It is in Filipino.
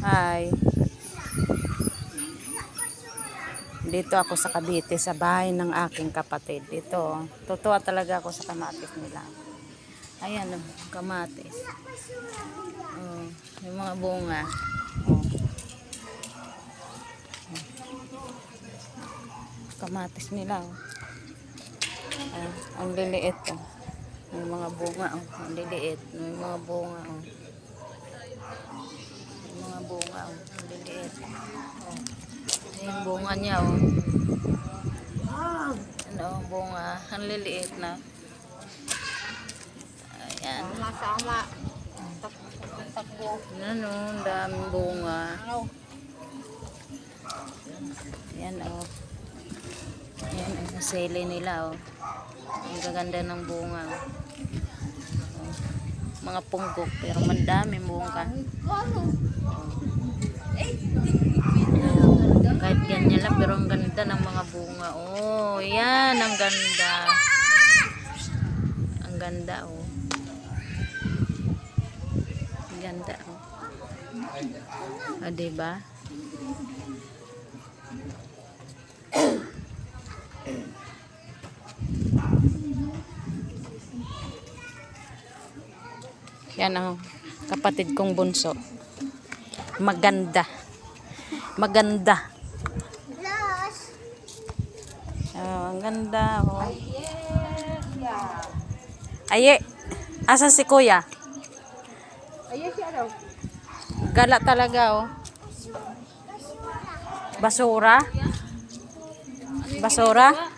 Hi. Dito ako sa Cavite, sa bahay ng aking kapatid. Dito, totoo talaga ako sa kamatis nila. Ayan, kamatis. Oh, yung mga bunga. Oh. Kamatis nila. Oh. Ang liliit. Oh. Yung mga bunga. Oh. Ang liliit. Yung mga bunga. Oh. Yung mga bunga. Oh. Ang liliit. Oh. Yung bunga niya. Oh. Ano, bunga. Ang liliit na. Ayan. Sama-sama. Takbo. Ano, ang daming bunga. Ayan, oh. Ayan, ang sili nila, oh. Ang gaganda ng bunga, oh. Oh. Mga punggok, pero mandaming bunga. Oh. Kahit ganyan lang, pero ang ganda ng mga bunga. Oh, yan, ang ganda. Ang ganda, oh. Ang ganda, oh. O, diba? Yan ang kapatid kong bunso. Maganda. Maganda. Oh, ang ganda, oh. Aye. Asa si kuya? Ayan siya daw. Gala talaga, oh. Basura? Basura?